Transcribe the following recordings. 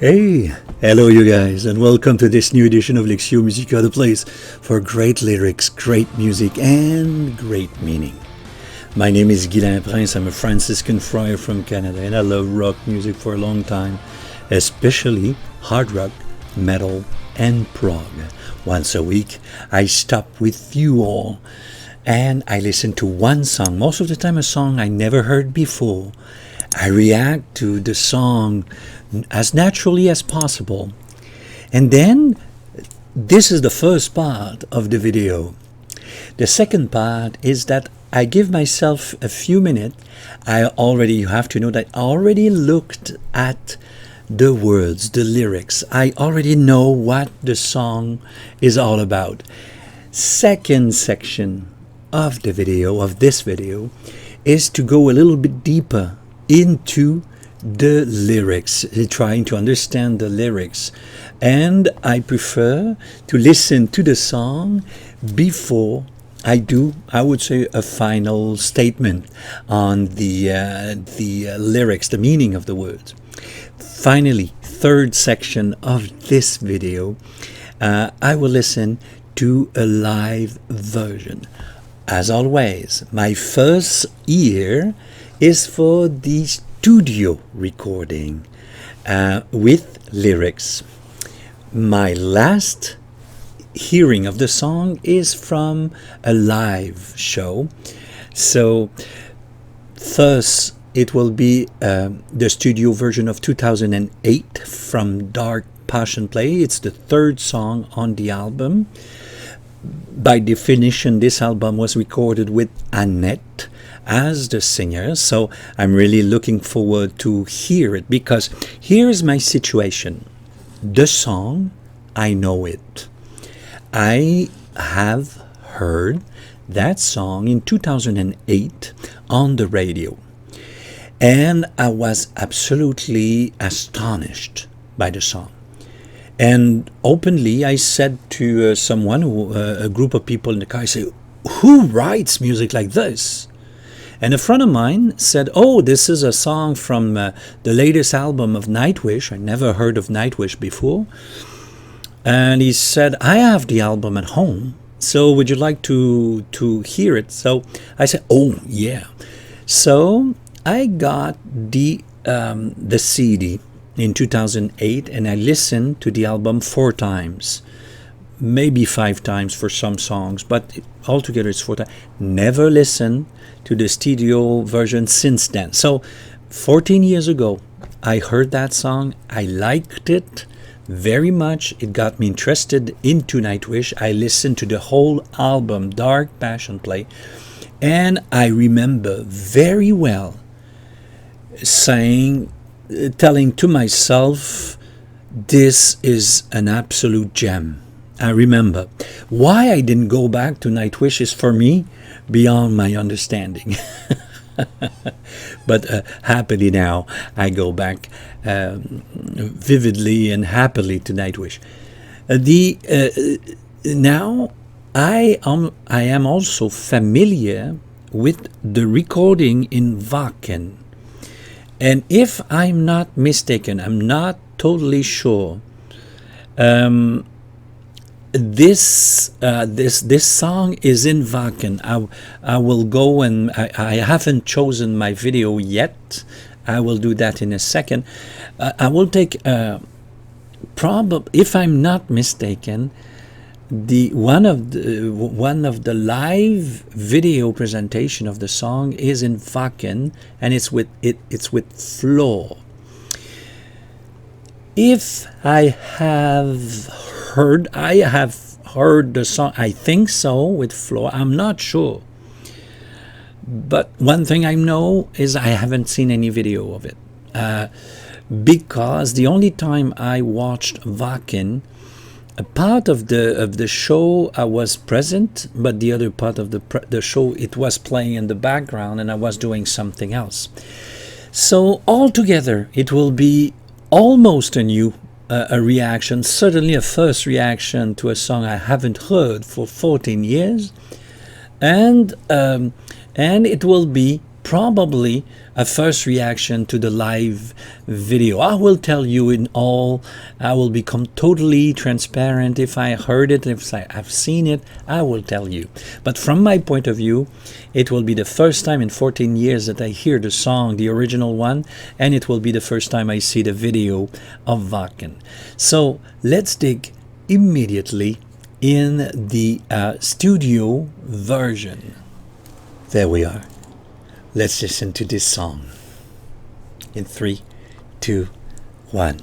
Hey, hello you guys, and welcome to this new edition of Lectio Musica, the place for great lyrics, great music, and great meaning. My name is Guilain Prince. I'm a Franciscan friar from Canada, and I love rock music for a long time, especially hard rock, metal, and prog. Once a week, I stop with you all, and I listen to one song, most of the time a song I never heard before. I react to the song as naturally as possible. And then, this is the first part of the video. The second part is that I give myself a few minutes. You have to know that I already looked at the words, the lyrics. I already know what the song is all about. Second section of the video, of this video, is to go a little bit deeper into the lyrics, trying to understand the lyrics. And I prefer to listen to the song before I do, I would say, a final statement on the lyrics, the meaning of the words. Finally, third section of this video, I will listen to a live version. As always, my first ear is for the studio recording with lyrics. My last hearing of the song is from a live show. So first it will be the studio version of 2008 from Dark Passion Play. It's the third song on the album. By definition, this album was recorded with Annette as the singer, so I'm really looking forward to hear it, because here's my situation. The song, I know it. I have heard that song in 2008 on the radio, and I was absolutely astonished by the song. And openly, I said to someone, a group of people in the car, I say, who writes music like this? And a friend of mine said, oh, this is a song from the latest album of Nightwish. I never heard of Nightwish before. And he said, I have the album at home, so would you like to hear it? So I said, oh, yeah. So I got the CD in 2008, and I listened to the album 4 times, maybe 5 times for some songs, but altogether it's 4 times. Never listened to the studio version since then. So 14 years ago, I heard that song. I liked it very much. It got me interested into Nightwish. I listened to the whole album, Dark Passion Play, and I remember very well telling to myself, this is an absolute gem. I remember. Why I didn't go back to Nightwish is, for me, beyond my understanding. But happily now, I go back vividly and happily to Nightwish. Now, I am also familiar with the recording in Wacken. And if I'm not mistaken, I'm not totally sure, this song is in Wacken. I will go, and I haven't chosen my video yet. I will do that in a second. I will take if I'm not mistaken, one of the live video presentation of the song is in Wacken, and it's with Floor. If I have heard the song, I think so, with Floor. I'm not sure, but one thing I know is I haven't seen any video of it, because the only time I watched Wacken, a part of the show I was present, but the other part of the show, it was playing in the background and I was doing something else. So altogether, it will be almost a new reaction, certainly a first reaction to a song I haven't heard for 14 years, and it will be probably a first reaction to the live video. I will tell you in all, I will become totally transparent. If I heard it, if I've seen it, I will tell you. But from my point of view, it will be the first time in 14 years that I hear the song, the original one, and it will be the first time I see the video of Wacken. So let's dig immediately in the studio version. There we are. Let's listen to this song. In 3, 2, 1.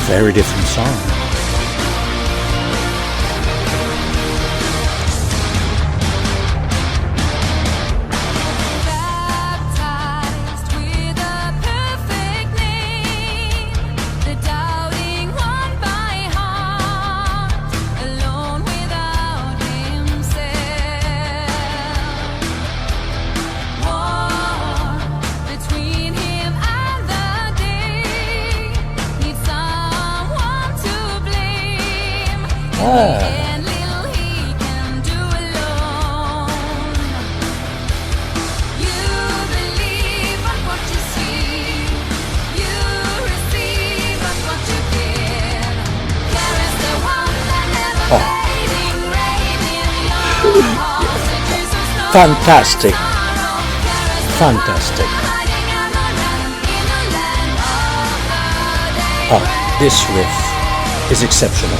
Very different song. Fantastic. Fantastic. Oh, this riff is exceptional.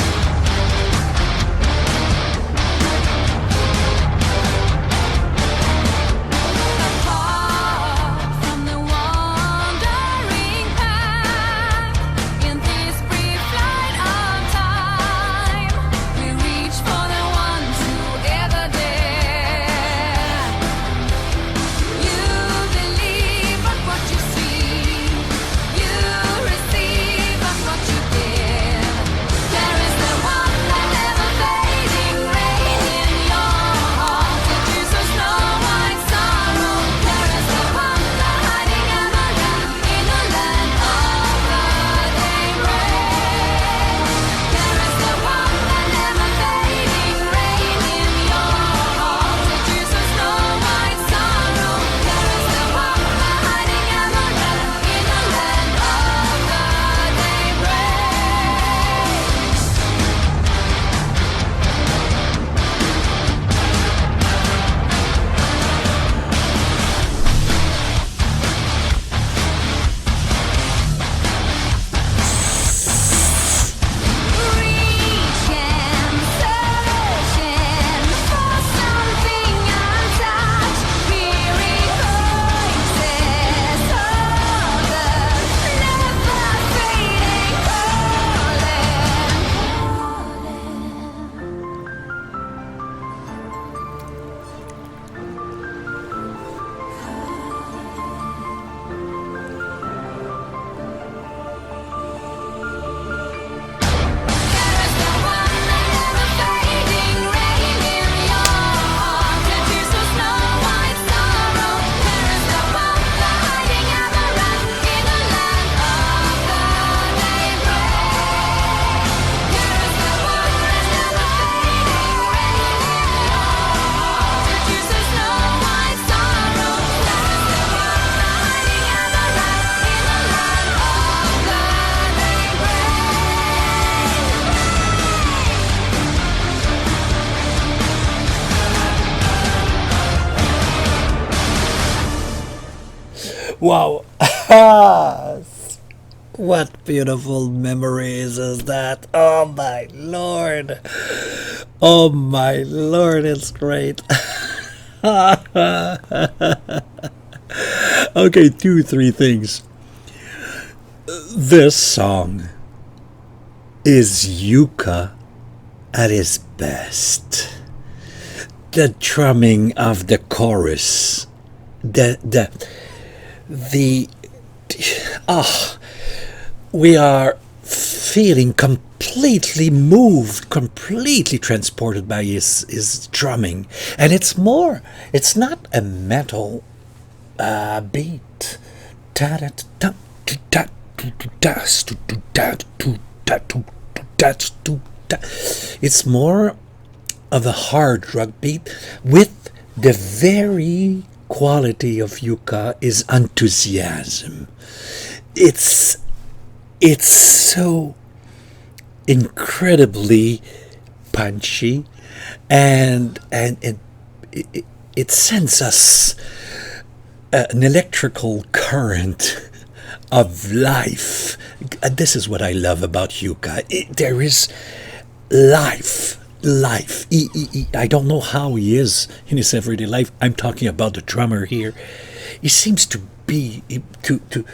Wow. What beautiful memories is that? Oh my lord. Oh my lord, it's great. Okay, 2, 3 things. This song is Yuka at his best. The drumming of the chorus, the we are feeling completely moved, completely transported by his drumming. And it's not a metal beat. It's more of a hard rock beat with the very quality of yucca is enthusiasm. It's it's so incredibly punchy, and it sends us an electrical current of life. This is what I love about yucca. There is life. I don't know how he is in his everyday life. I'm talking about the drummer here. He seems to be to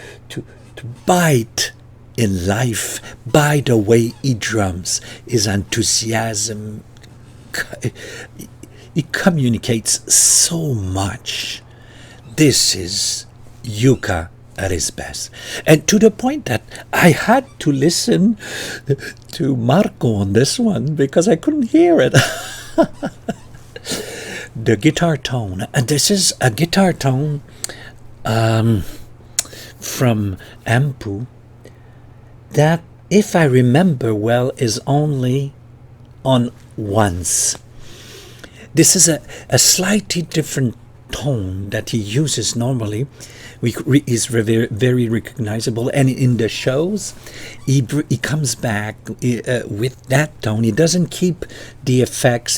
bite in life by the way he drums. His enthusiasm. He communicates so much. This is yucca at his best. And to the point that I had to listen to Marco on this one because I couldn't hear it. The guitar tone. And this is a guitar tone from Ampu that, if I remember well, is only on once. This is a slightly different tone that he uses normally. Is very recognizable, and in the shows he comes back with that tone. He doesn't keep the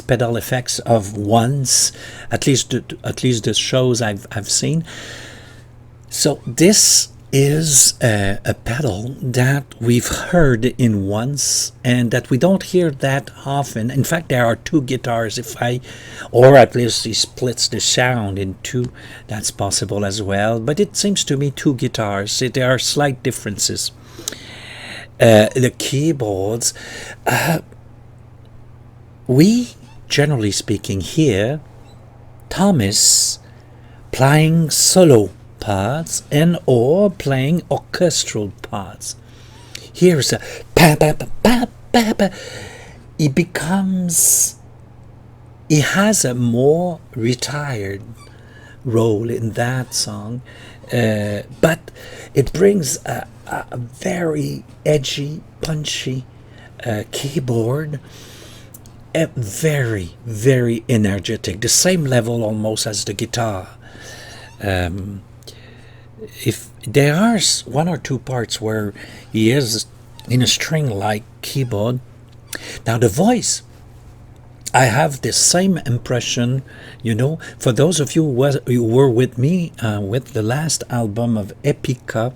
pedal effects of once, at least the shows I've seen. So this is a pedal that we've heard in once and that we don't hear that often. In fact, there are two guitars, or at least he splits the sound in two. That's possible as well, but it seems to me two guitars. There are slight differences. The keyboards, we generally speaking hear Thomas playing solo parts and or playing orchestral parts. Here's a pa pa pa pa pa pa. He has a more retired role in that song, but it brings a very edgy, punchy keyboard, very, very energetic, the same level almost as the guitar. If there are one or two parts where he is in a string-like keyboard. Now the voice, I have the same impression, for those of you who were with me with the last album of Epica,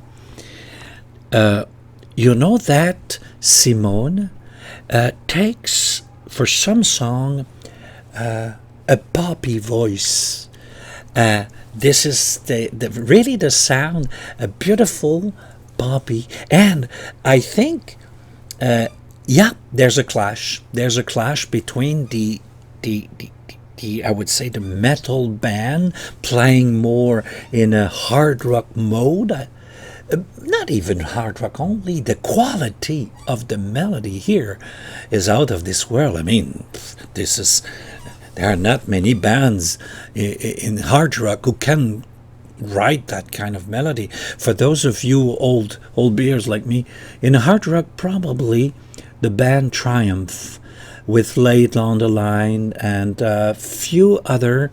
that Simone takes, for some song, a poppy voice. This is really the sound, a beautiful poppy, and I think, there's a clash. There's a clash between the I would say the metal band playing more in a hard rock mode. Not even hard rock only. The quality of the melody here is out of this world. I mean, there are not many bands in hard rock who can write that kind of melody. For those of you old beers like me, in hard rock, probably the band Triumph with Late on the Line and a few other,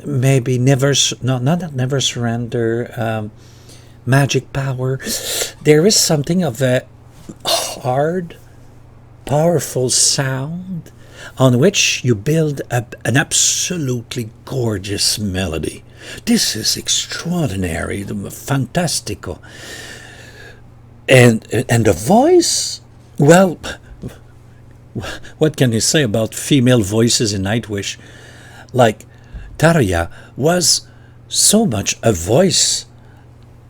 maybe Never Surrender, Magic Power. There is something of a hard, powerful sound on which you build an absolutely gorgeous melody. This is extraordinary, fantastico. And the voice, well, what can you say about female voices in Nightwish? Like Tarja was so much a voice,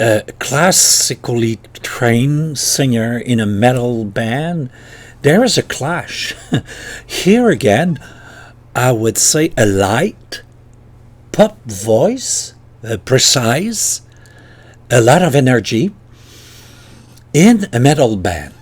a classically trained singer in a metal band. There is a clash. Here again, I would say a light pop voice, precise, a lot of energy, in a metal band.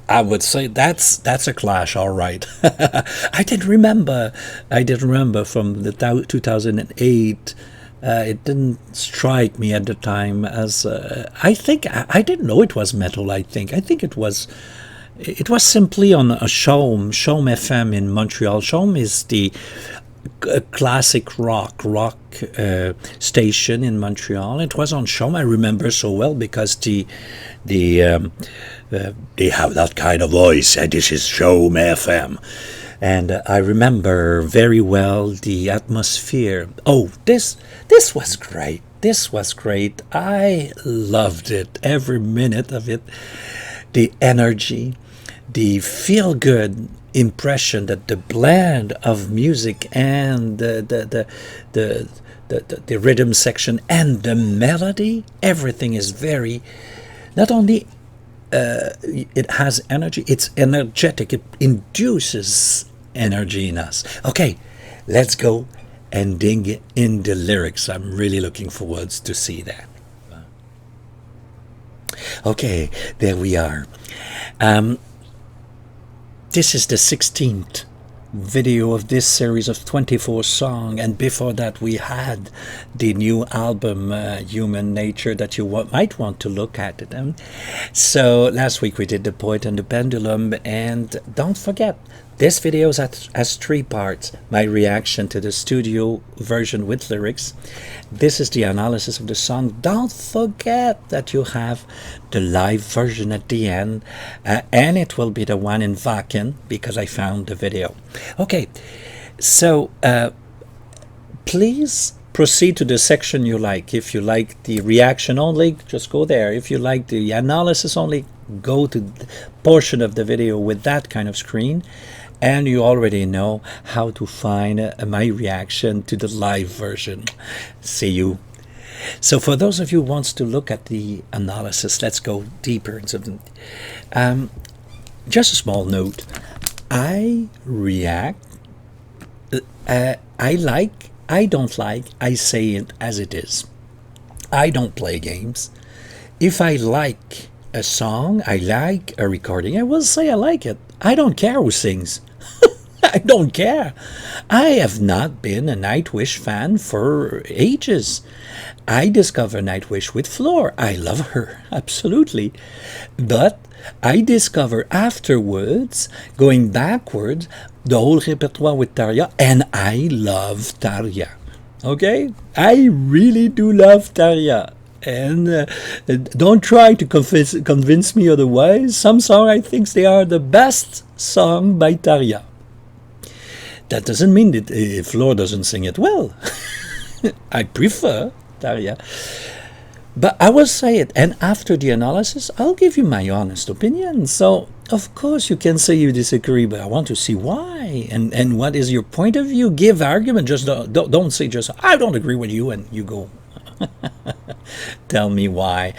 I would say that's a clash, all right. I did remember. I did remember from the 2008. It didn't strike me at the time as. I think I didn't know it was metal. I think it was. It was simply on a Chaume FM in Montreal. Chaume is the classic rock station in Montreal. It was on Chaume. I remember so well because the they have that kind of voice. And this is Chaume FM. And I remember very well the atmosphere. Oh, this was great. This was great. I loved it, every minute of it. The energy, the feel good impression that the blend of music and the rhythm section and the melody, everything is very, not only it has energy, it's energetic, it induces energy in us. Okay, let's go and dig in the lyrics. I'm really looking forward to see that. Okay, there we are. This is the 16th video of this series of 24 songs, and before that we had the new album Human Nature that you might want to look at it. So last week we did The Poet and the Pendulum, and don't forget, this video has 3 parts. My reaction to the studio version with lyrics. This is the analysis of the song. Don't forget that you have the live version at the end, and it will be the one in Wacken because I found the video. Okay, so please proceed to the section you like. If you like the reaction only, just go there. If you like the analysis only, go to the portion of the video with that kind of screen. And you already know how to find my reaction to the live version. See you. So for those of you who wants to look at the analysis, let's go deeper into them. Just a small note. I react. I like. I don't like. I say it as it is. I don't play games. If I like a song, I like a recording, I will say I like it. I don't care who sings. I don't care. I have not been a Nightwish fan for ages. I discovered Nightwish with Floor. I love her, absolutely. But I discovered afterwards, going backwards, the whole repertoire with Tarja, and I love Tarja. Okay? I really do love Tarja. And don't try to convince me otherwise. Some songs, I think they are the best song by Tarja. That doesn't mean that Floor doesn't sing it well. I prefer Tarja. But I will say it, and after the analysis, I'll give you my honest opinion. So, of course, you can say you disagree, but I want to see why, and what is your point of view. Give argument, just don't say just, I don't agree with you, and you go. Tell me why.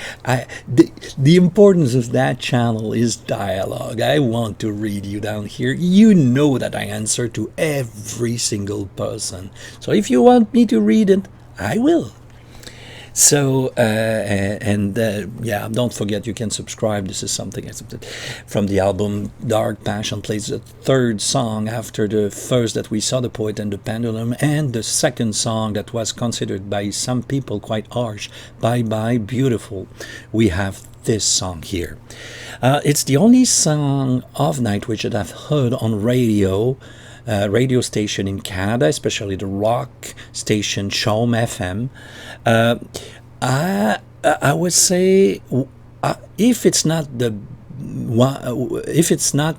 The importance of that channel is dialogue. I want to read you down here. You know that I answer to every single person. So if you want me to read it, I will. So, yeah, don't forget you can subscribe. This is something from the album Dark Passion. Plays the 3rd song after the first that we saw, The Poet and the Pendulum, and the 2nd song that was considered by some people quite harsh, Bye Bye Beautiful. We have this song here. It's the only song of Nightwish that I've heard on radio station in Canada, especially the rock station Chaume FM. I would say if it's not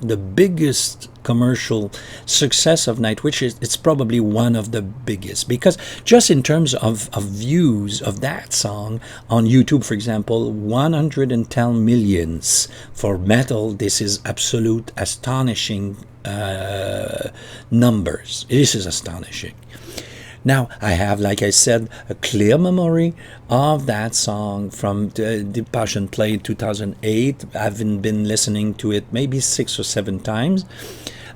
the biggest commercial success of Nightwish, it's probably one of the biggest, because just in terms of views of that song on YouTube, for example, 110 millions for metal. This is absolute astonishing numbers. This is astonishing. Now, I have, like I said, a clear memory of that song from the Passion Play 2008. I've been listening to it maybe 6 or 7 times.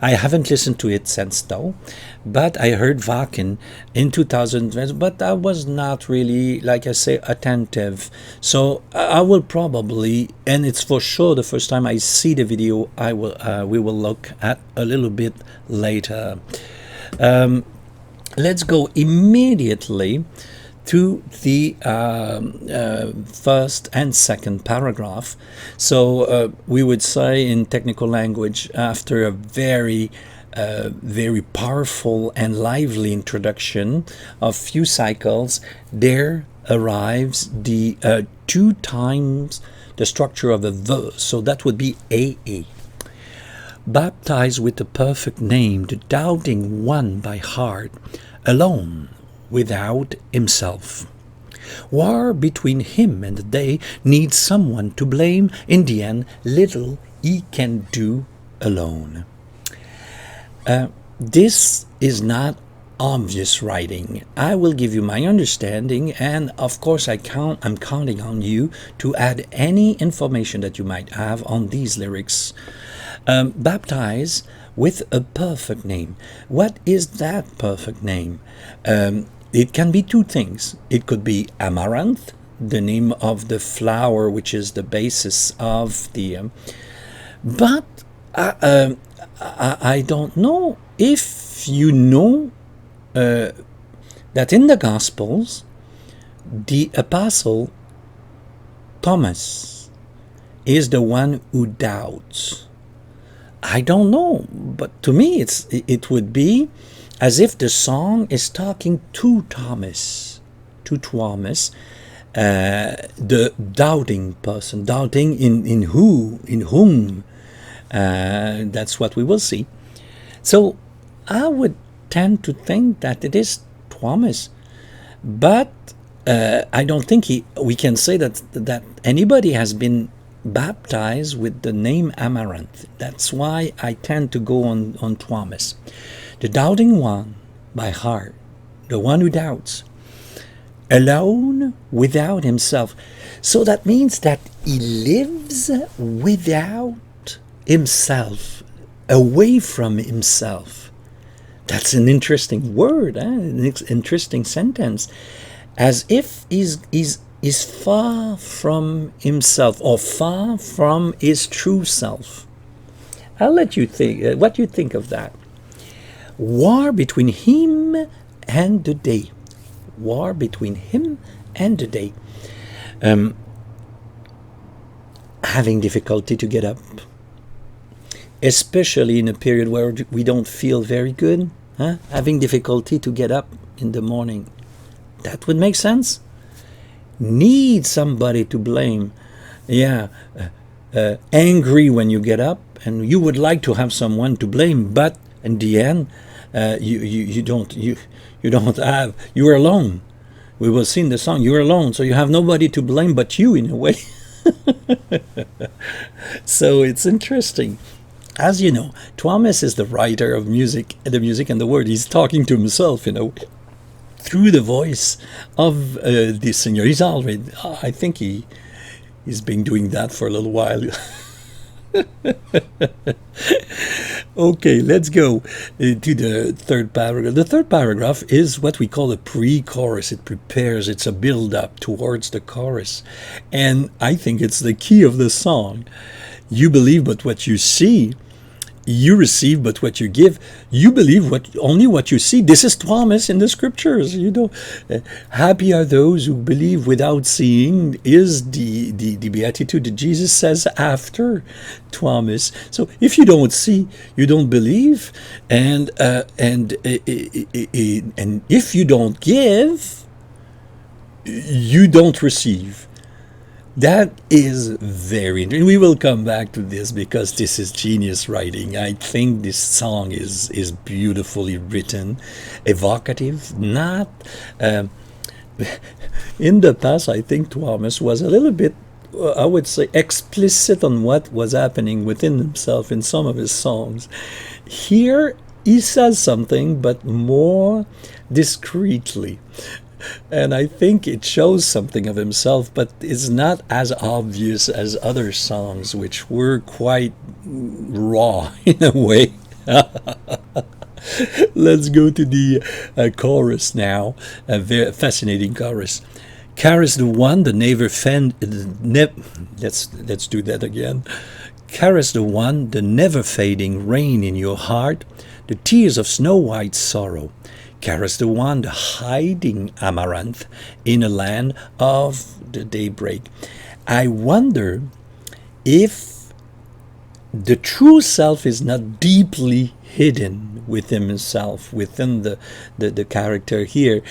I haven't listened to it since though, but I heard Wacken in 2000, but I was not really, like I say, attentive. So I will probably, and it's for sure the first time I see the video, we will look at a little bit later. Let's go immediately to the first and second paragraph. So we would say in technical language, after a very powerful and lively introduction of few cycles, there arrives the 2 times the structure of a verse. So that would be AA. Baptized with the perfect name, the doubting one by heart, alone, without himself. War between him and the day needs someone to blame. In the end, little he can do alone. This is not obvious writing. I will give you my understanding, and of course I'm counting on you to add any information that you might have on these lyrics. Baptize with a perfect name. What is that perfect name? It can be 2 things. It could be amaranth, the name of the flower, which is the basis of the... but I don't know if you know that in the Gospels, the Apostle Thomas is the one who doubts. I don't know, but to me it would be as if the song is talking to Thomas, the doubting person, doubting in whom. That's what we will see. So I would tend to think that it is Thomas, but I don't think we can say that anybody has been baptized with the name Amaranth. That's why I tend to go on Thomas. The doubting one by heart, the one who doubts, alone without himself. So that means that he lives without himself, away from himself. That's an interesting word, an interesting sentence. As if he's far from himself, or far from his true self. I'll let you think what you think of that. War between him and the day. War between him and the day. Having difficulty to get up, especially in a period where we don't feel very good. Having difficulty to get up in the morning. That would make sense. Need somebody to blame. Angry when you get up, and you would like to have someone to blame, but in the end, you don't have. You are alone. We will sing the song. You are alone, so you have nobody to blame but you, in a way. So it's interesting. As you know, Thomas is the writer of music, the music and the word. He's talking to himself, in a way, through the voice of the singer. He's already, I think he's been doing that for a little while. Okay, let's go to the third paragraph. The third paragraph is what we call a pre-chorus. It prepares, it's a build-up towards the chorus. And I think it's the key of the song. You believe but what you see. You receive but what you give. You believe only what you see. This is Thomas in the scriptures. Happy are those who believe without seeing, is the beatitude that Jesus says after Thomas. So if you don't see, you don't believe, and if you don't give, you don't receive. That is very interesting. We will come back to this because this is genius writing. I think this song is beautifully written, evocative, not... in the past, I think Thomas was a little bit, I would say, explicit on what was happening within himself in some of his songs. Here, he says something, but more discreetly. And I think it shows something of himself, but it's not as obvious as other songs, which were quite raw in a way. Let's go to the chorus now. A very fascinating chorus. Chorus the one, the never fend. Let's do that again. Chorus the one, the never fading rain in your heart, the tears of snow white sorrow. Chorus the one, the hiding amaranth in a land of the daybreak. I wonder if the true self is not deeply hidden within himself, within the character here,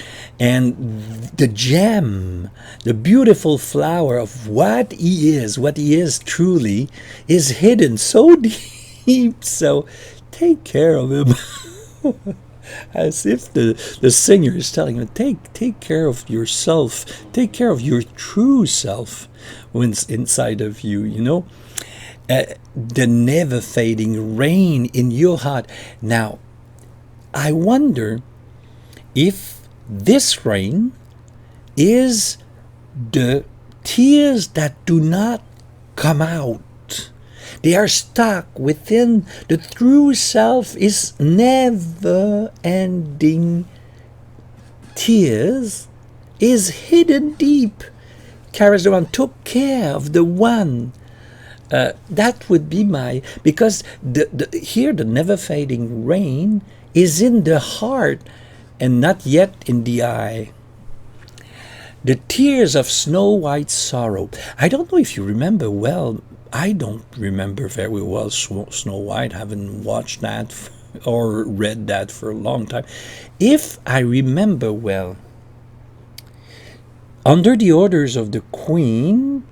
and the gem, the beautiful flower of what he is truly, is hidden so deep. So take care of him. As if the singer is telling him, take care of yourself, take care of your true self when it's inside of you, you know. The never fading rain in your heart. Now, I wonder if this rain is the tears that do not come out. They are stuck within. The true self is never ending tears, is hidden deep. Carries the one, took care of the one. That would be my, because here the never fading rain is in the heart and not yet in the eye. The tears of snow white sorrow. I don't know if you remember well. I don't remember very well Snow White. Haven't watched that or read that for a long time. If I remember well, under the orders of the queen,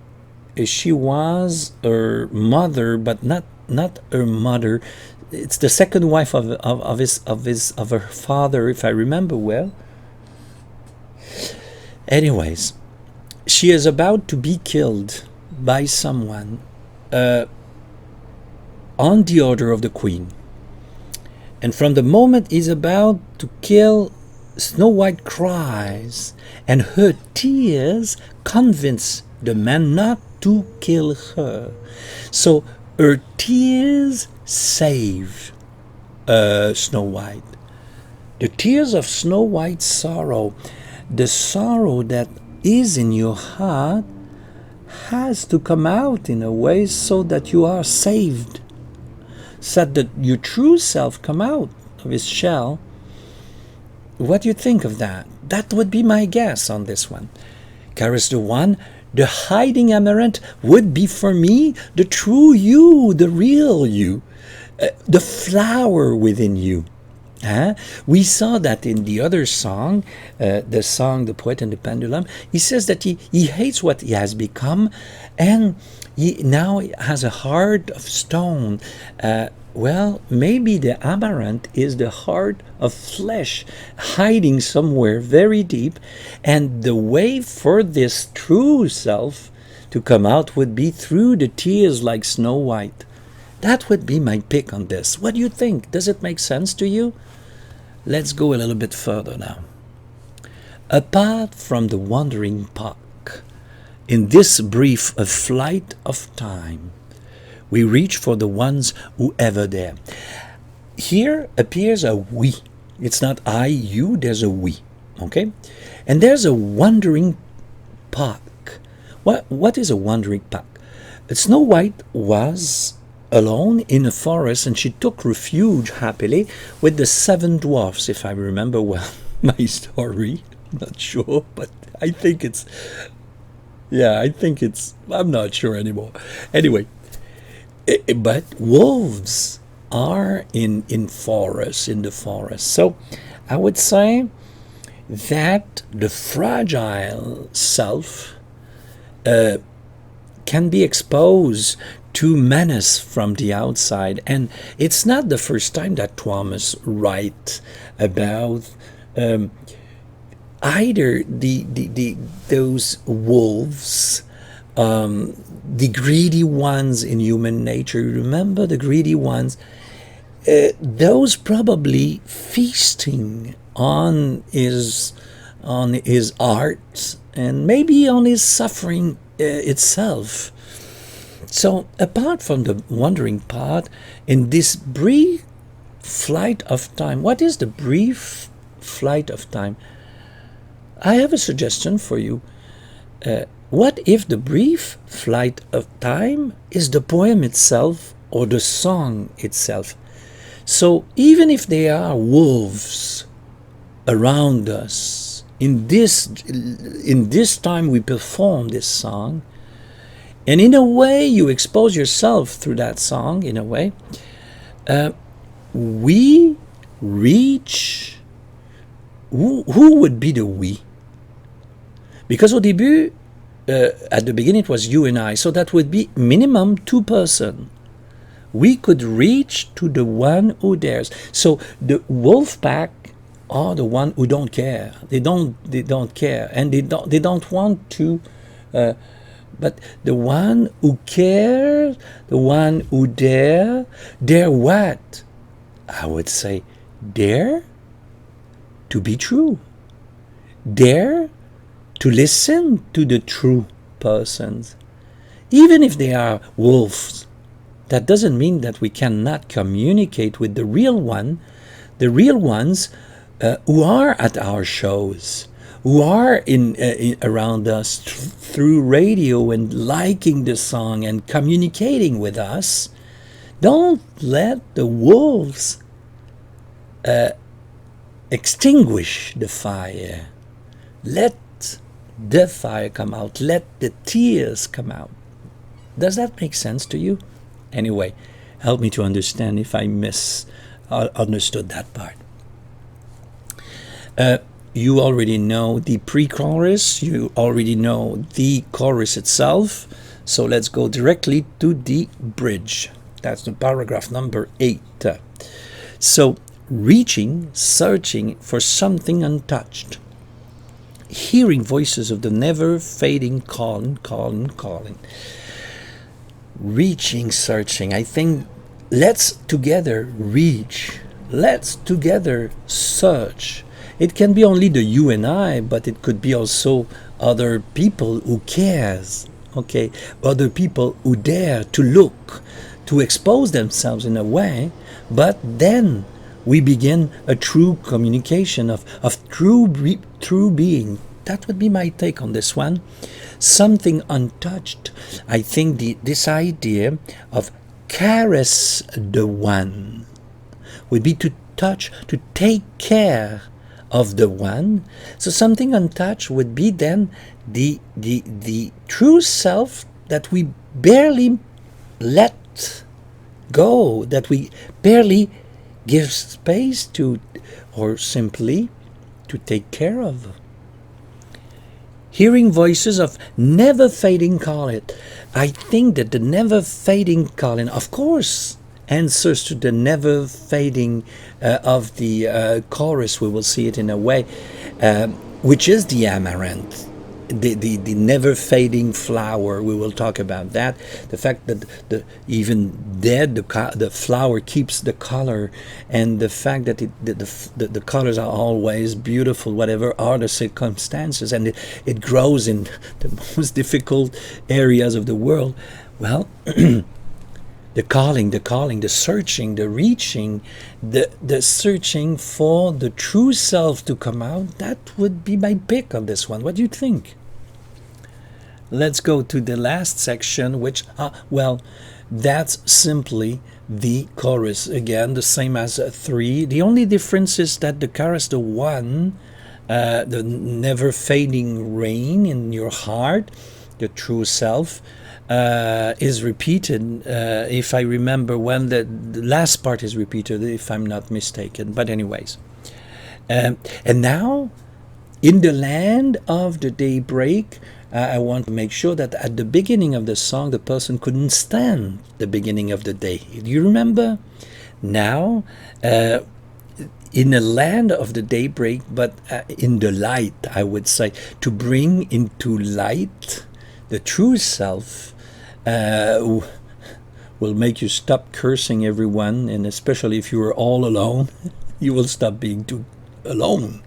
she was her mother, but not her mother. It's the second wife of her father, if I remember well. Anyways, she is about to be killed by someone on the order of the queen. And from the moment he's about to kill, Snow White cries, and her tears convince the man not to kill her. So her tears save Snow White. The tears of Snow White's sorrow, the sorrow that is in your heart, has to come out in a way so that you are saved, so that your true self come out of his shell. What do you think of that? That would be my guess on this one. Carries the one, the hiding amaranth would be for me the true you, the real you, the flower within you. We saw that in the other song, the song The Poet and the Pendulum. He says that he hates what he has become, and he now has a heart of stone. Well, maybe the amaranth is the heart of flesh hiding somewhere very deep, and the way for this true self to come out would be through the tears like Snow White. That would be my pick on this. What do you think? Does it make sense to you? Let's go a little bit further now. Apart from the wandering Puck, in this brief flight of time, we reach for the ones who ever there. Here appears a we. It's not I, you, there's a we. Okay? And there's a wandering Puck. What is a wandering Puck? Snow White was alone in a forest, and she took refuge happily with the 7 dwarfs, if I remember well my story. I'm not sure, but I think it's, I'm not sure anymore. Anyway, but wolves are in the forest. So I would say that the fragile self can be exposed to menace from the outside, and it's not the first time that Thomas writes about either those wolves, the greedy ones in human nature. Remember the greedy ones? Those probably feasting on his art and maybe on his suffering itself. So apart from the wandering part, in this brief flight of time. What is the brief flight of time? I have a suggestion for you. What if the brief flight of time is the poem itself or the song itself? So even if there are wolves around us, in this time we perform this song, and in a way you expose yourself through that song, in a way, we reach, who would be the we? Because au début, at the beginning it was you and I, so that would be minimum 2 persons. We could reach to the one who dares. So the wolf pack are the one who don't care. They don't care, and they don't want to. But the one who cares, the one who dare what? I would say, dare to be true. Dare to listen to the true persons. Even if they are wolves, that doesn't mean that we cannot communicate with the real ones who are at our shows, who are around us through radio and liking the song and communicating with us. Don't let the wolves extinguish the fire. Let the fire come out. Let the tears come out. Does that make sense to you? Anyway, help me to understand if I misunderstood that part. You already know the pre-chorus. You already know the chorus itself. So let's go directly to the bridge. That's the paragraph number 8. So, reaching, searching for something untouched. Hearing voices of the never-fading calling. Reaching, searching. I think let's together reach. Let's together search. It can be only the you and I, but it could be also other people who cares. Okay, other people who dare to look, to expose themselves in a way, but then we begin a true communication of true being. That would be my take on this one. Something untouched. I think this idea of caress the one would be to touch, to take care of the one. So something untouched would be then the true self that we barely let go, that we barely give space to, or simply to take care of. Hearing voices of never fading calling. I think that the never fading calling, of course, answers to the never fading of the chorus. We will see it in a way, which is the amaranth, the never fading flower. We will talk about that. The fact that even dead the flower keeps the color, and the fact that the colors are always beautiful, whatever are the circumstances, and it grows in the most difficult areas of the world. Well. The calling, the searching, the reaching, the searching for the true self to come out, that would be my pick on this one. What do you think? Let's go to the last section, which, well, that's simply the chorus. Again, the same as 3. The only difference is that the chorus, the 1, the never fading rain in your heart, the true self, is repeated, if I remember when the last part is repeated, if I'm not mistaken. But anyways, and now in the land of the daybreak, I want to make sure that at the beginning of the song the person couldn't stand the beginning of the day. Do you remember? Now in the land of the daybreak, but in the light, I would say, to bring into light the true self, will make you stop cursing everyone, and especially if you are all alone, you will stop being too alone,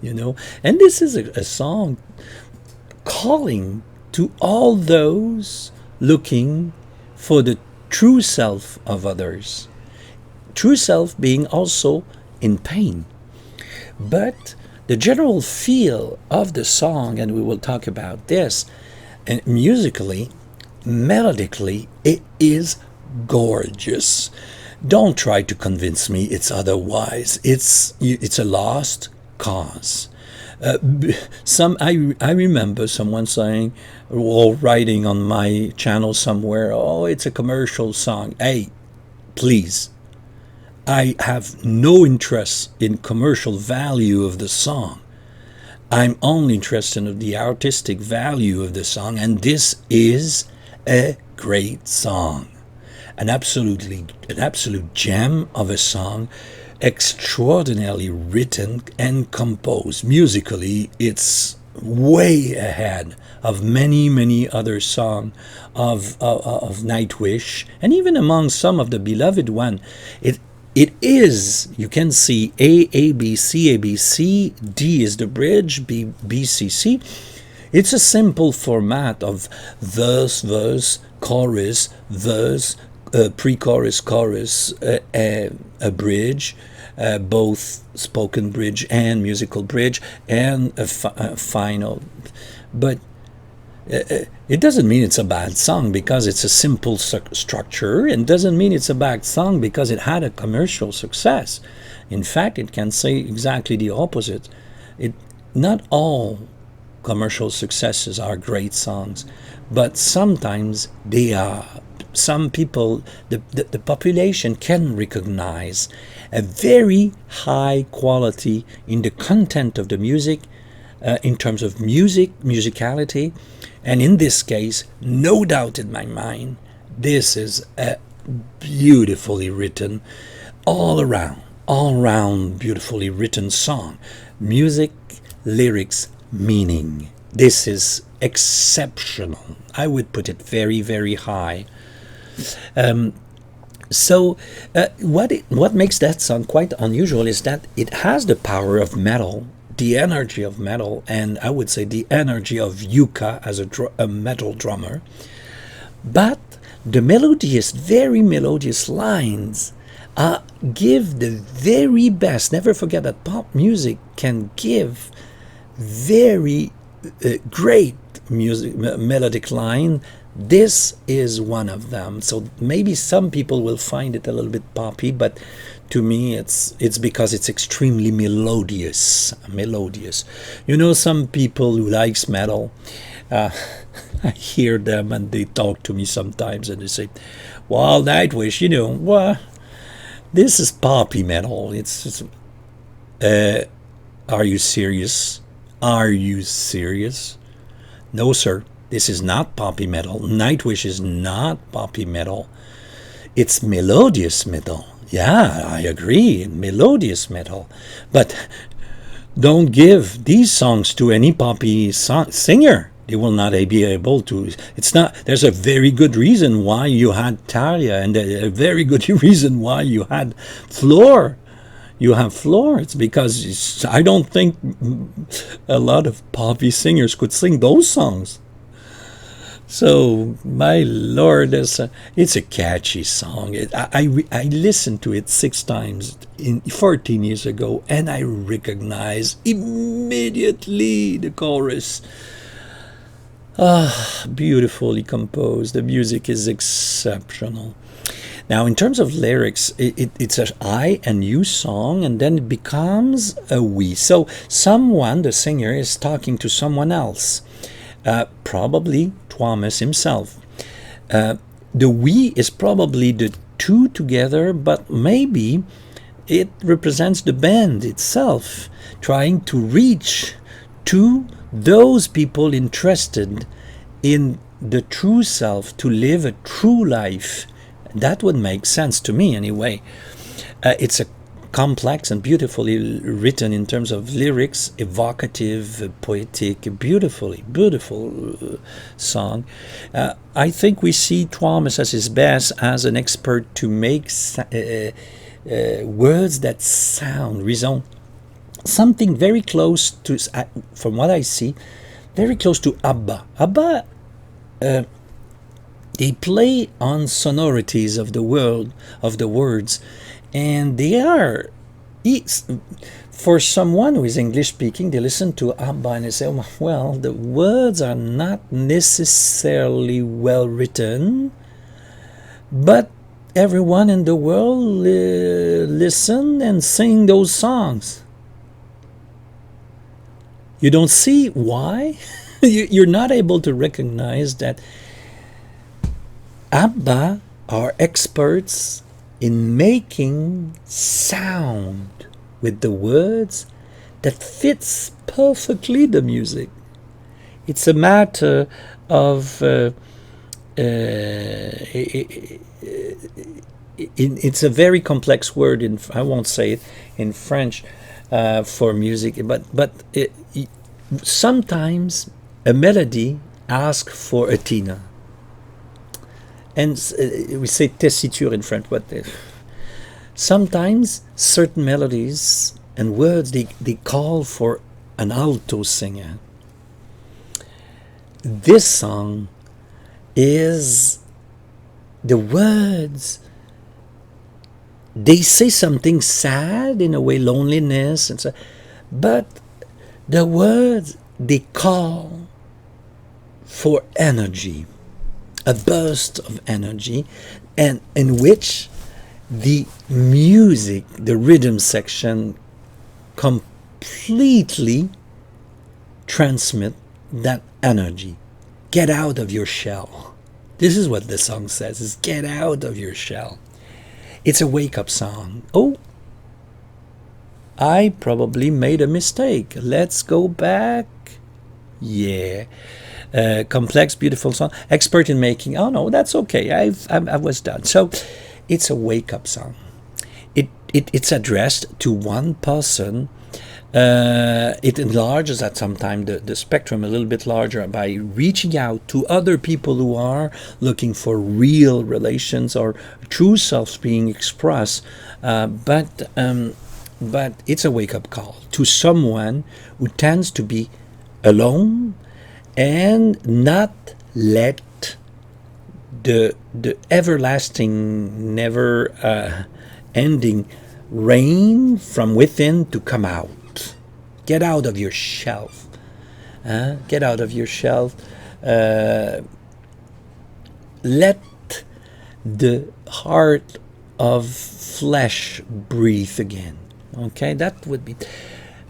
you know. And this is a song calling to all those looking for the true self of others, true self being also in pain. But the general feel of the song, and we will talk about this, and musically, melodically, it is gorgeous. Don't try to convince me it's otherwise. It's a lost cause. I remember someone saying or writing on my channel somewhere, "Oh, it's a commercial song." Hey, please. I have no interest in commercial value of the song. I'm only interested in the artistic value of the song, and this is a great song. An absolute gem of a song, extraordinarily written and composed. Musically, it's way ahead of many other songs of Nightwish, and even among some of the beloved one. It is, you can see A, B, C, A, B, C, D is the bridge, B, C, C. It's a simple format of verse, chorus, verse, pre-chorus, chorus, a bridge, both spoken bridge and musical bridge, and a final. But it doesn't mean it's a bad song because it's a simple structure, and doesn't mean it's a bad song because it had a commercial success. In fact, it can say exactly the opposite. Not all commercial successes are great songs, but sometimes they are. Some people, the population can recognize a very high quality in the content of the music, in terms of musicality, and in this case, no doubt in my mind, this is a beautifully written, all around beautifully written song. Music, lyrics, meaning. This is exceptional. I would put it very high. What makes that song quite unusual is that it has the power of metal, the energy of metal, and I would say the energy of Yuka as a metal drummer. But the very melodious lines give the very best. Never forget that pop music can give very great melodic line. This is one of them. So maybe some people will find it a little bit poppy, but to me it's because it's extremely melodious. You know, some people who likes metal, I hear them and they talk to me sometimes and they say, well, Nightwish, well, this is poppy metal. Are you serious? No, sir. This is not poppy metal. Nightwish is not poppy metal. It's melodious metal. Yeah, I agree. Melodious metal. But don't give these songs to any poppy singer. They will not be able to. It's not. There's a very good reason why you had Talia, and a very good reason why you had Floor. You have Floor. It's because I don't think a lot of poppy singers could sing those songs. So, my Lord, it's a catchy song. I listened to it 6 times 14 years ago, and I recognize immediately the chorus. Beautifully composed. The music is exceptional. Now, in terms of lyrics, it's an I and you song, and then it becomes a we. So, the singer, is talking to someone else. Probably Thomas himself. The we is probably the two together, but maybe it represents the band itself, trying to reach to those people interested in the true self, to live a true life. That would make sense to me anyway. It's a complex and beautifully written in terms of lyrics, evocative, poetic, beautiful song. I think we see Thomas as his best as an expert to make words that resound something very close to, from what I see, very close to ABBA. ABBA, they play on sonorities of the words And they are, for someone who is English speaking, they listen to ABBA and they say, "Oh, well, the words are not necessarily well written, but everyone in the world listen and sing those songs." You don't see why? You're not able to recognize that ABBA are experts in making sound with the words that fits perfectly the music. It's a matter of it's a very complex word. I won't say it in French for music, but sometimes a melody asks for a tina. And we say tessiture in French, but sometimes certain melodies and words, they call for an alto singer. This song is, the words, they say something sad in a way, loneliness, and so, but the words, they call for energy, a burst of energy, and in which the music, the rhythm section, completely transmit that energy. Get out of your shell. This is what the song says, is get out of your shell. It's a wake-up song. Oh, I probably made a mistake. Let's go back. Yeah. Complex, beautiful song. Expert in making. Oh no, that's okay. I was done. So, it's a wake-up song. It's addressed to one person. It enlarges at some time the spectrum a little bit larger by reaching out to other people who are looking for real relations or true selves being expressed. But it's a wake-up call to someone who tends to be alone and not let the everlasting, never ending rain from within to come out. Get out of your shelf. Get out of your shelf. Let the heart of flesh breathe again. Okay, that would be.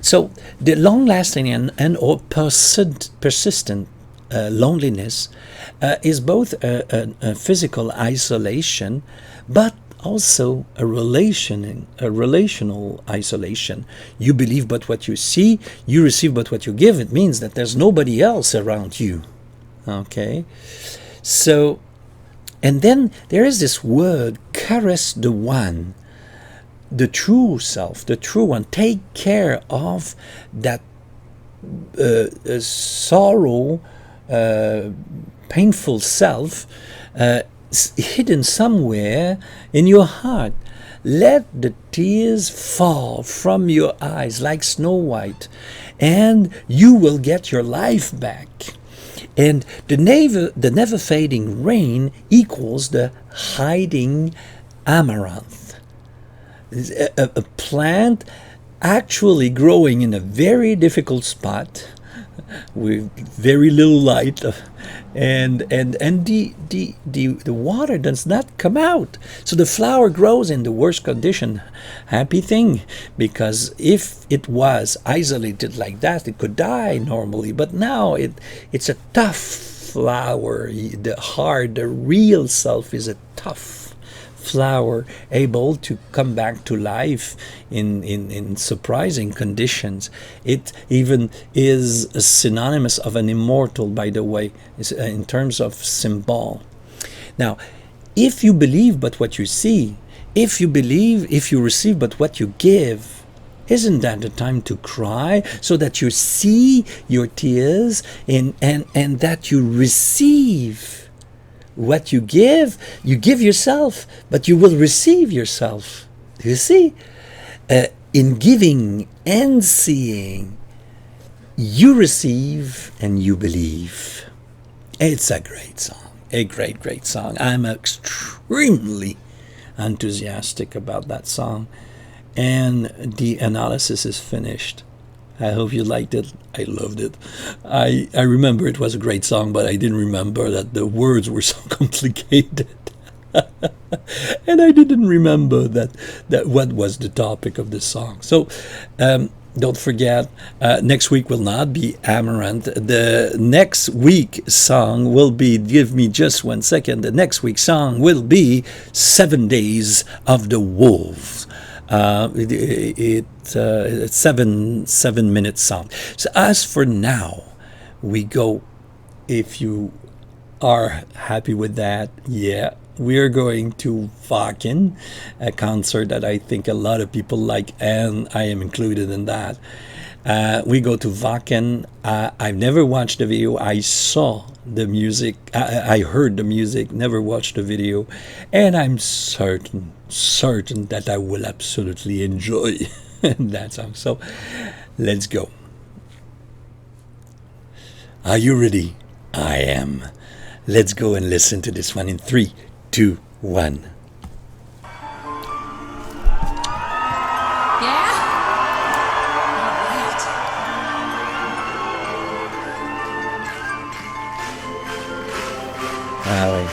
So the long-lasting and or persistent loneliness is both a physical isolation, but also a relational isolation. You believe but what you see, you receive but what you give. It means that there's nobody else around you. Okay, so, and then there is this word, caress the one, the true self, the true one. Take care of that sorrow, painful self hidden somewhere in your heart. Let the tears fall from your eyes like Snow White, and you will get your life back. And the never fading rain equals the hiding amaranth, a plant actually growing in a very difficult spot with very little light, and the water does not come out, so the flower grows in the worst condition. Happy thing, because if it was isolated like that, it could die normally, but now it's a tough flower. The real self is a tough flower, able to come back to life in surprising conditions. It even is synonymous of an immortal, by the way, in terms of symbol. Now, if you believe but what you see, if you receive but what you give, isn't that the time to cry, so that you see your tears and that you receive what you give? You give yourself, but you will receive yourself. You see? In giving and seeing, you receive and you believe. It's a great song. A great, great song. I'm extremely enthusiastic about that song. And the analysis is finished. I hope you liked it. I loved it. I remember it was a great song, but I didn't remember that the words were so complicated. And I didn't remember that what was the topic of the song. So don't forget, next week will not be Amaranth. The next week song will be, give me just 1 second, the next week song will be 7 Days of the Wolves. It's 7 minute song. So as for now, we go, if you are happy with that, yeah, we're going to Wacken, a concert that I think a lot of people like, and I am included in that. We go to Wacken. I've never watched the video. I saw the music. I heard the music, never watched the video. And I'm certain that I will absolutely enjoy that song. So let's go. Are you ready? I am. Let's go and listen to this one in 3, 2, 1. Ah ouais.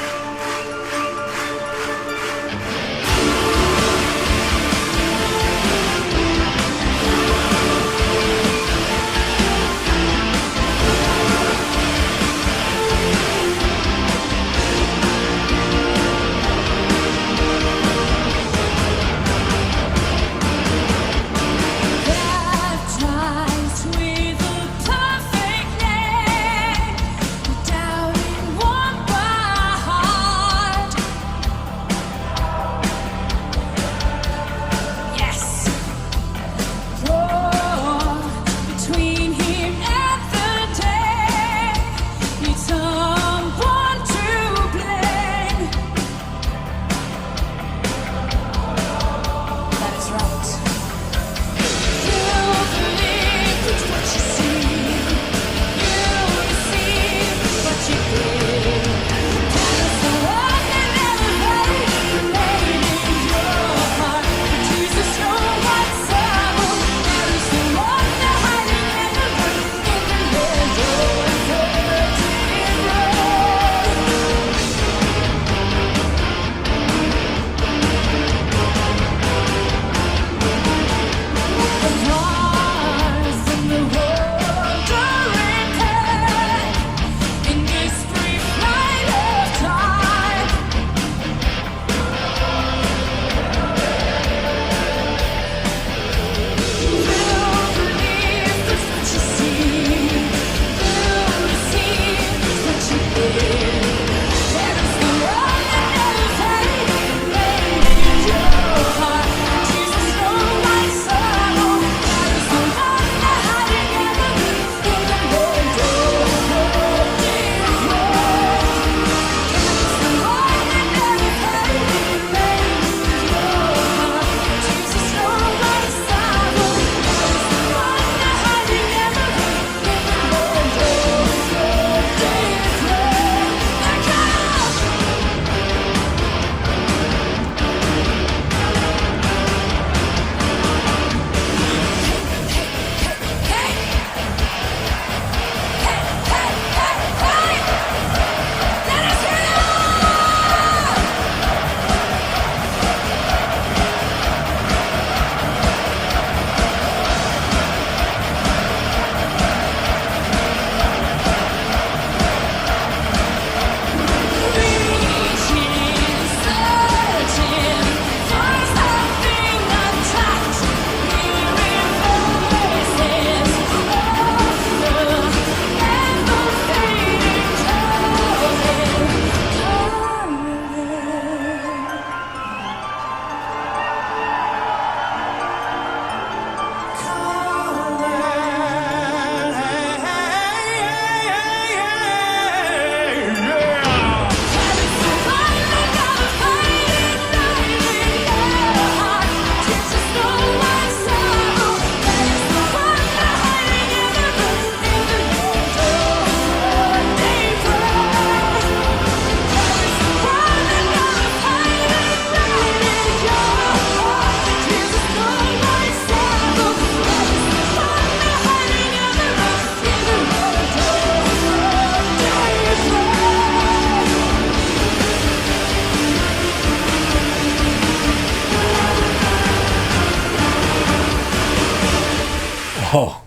Oh.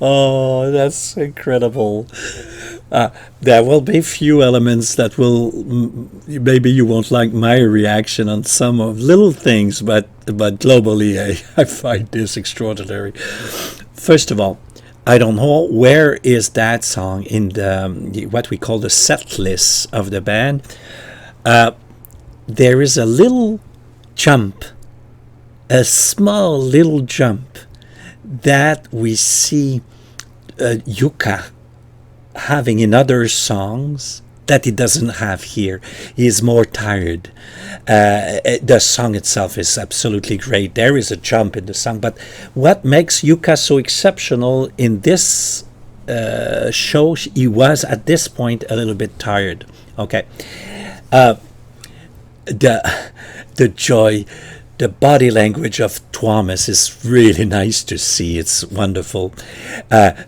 Oh, that's incredible. There will be few elements that will maybe you won't like my reaction on some of little things, but globally, I find this extraordinary. First of all, I don't know where is that song in the what we call the set list of the band. There is a little jump, a small little jump that we see Yuka having in other songs that he doesn't have here. He is more tired. The song itself is absolutely great. There is a jump in the song, but what makes Yuka so exceptional in this show, he was at this point a little bit tired. Okay, the joy, the body language of Thomas is really nice to see. It's wonderful.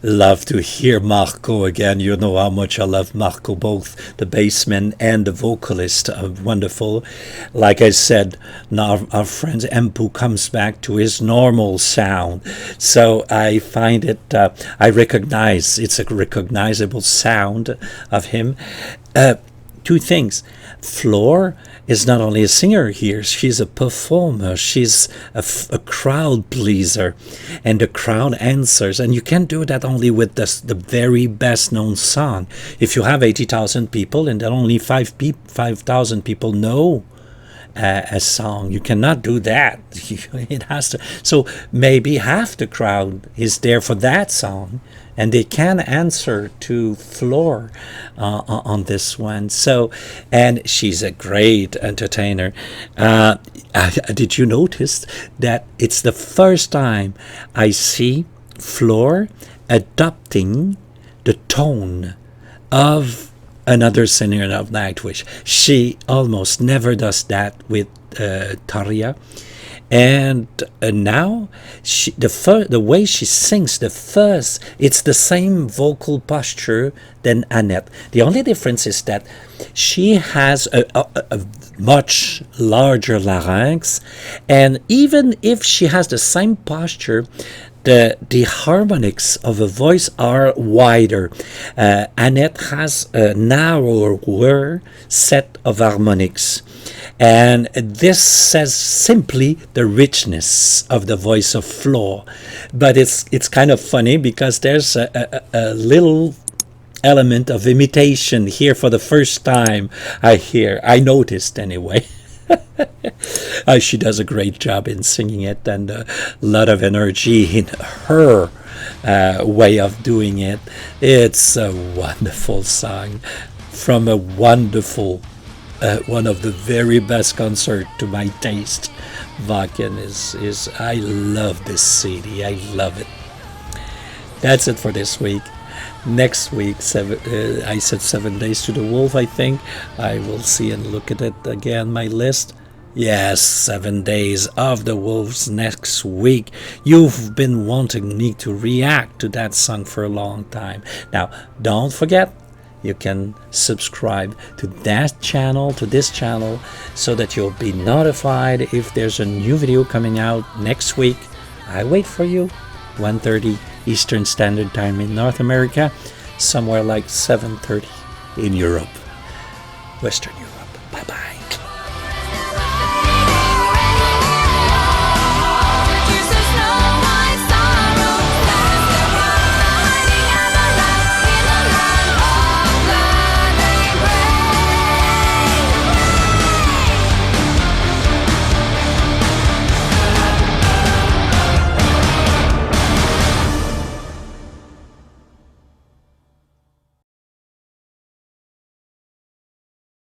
Love to hear Marco again. You know how much I love Marco, both the bassman and the vocalist are wonderful. Like I said, now our friend Empu comes back to his normal sound. So I find it, I recognize, it's a recognizable sound of him. Two things. Flor is not only a singer here, she's a performer, she's a crowd pleaser, and the crowd answers. And you can do that only with the very best known song. If you have 80,000 people and then only 5,000 people know a song, you cannot do that. It has to. So maybe half the crowd is there for that song, and they can answer to Flor on this one. So, and she's a great entertainer. Did you notice that it's the first time I see Flor adopting the tone of another singer of Nightwish? She almost never does that with Tarja. And now the way she sings, it's the same vocal posture than Annette. The only difference is that she has a much larger larynx, and even if she has the same posture, the harmonics of a voice are wider. Annette has a narrower set of harmonics. And this says simply the richness of the voice of Flor. But it's kind of funny because there's a little element of imitation here for the first time I noticed anyway. She does a great job in singing it, and a lot of energy in her way of doing it. It's a wonderful song from a wonderful one of the very best concert to my taste. Wacken is I love this CD. I love it. That's it for this week. Next week, I said 7 Days to the Wolf, I think. I will see and look at it again, my list. Yes, 7 Days of the Wolves next week. You've been wanting me to react to that song for a long time. Now, don't forget, you can subscribe to that channel, to this channel, so that you'll be notified if there's a new video coming out next week. I wait for you, 1:30 Eastern Standard Time in North America, somewhere like 7:30 in Europe, Western Europe.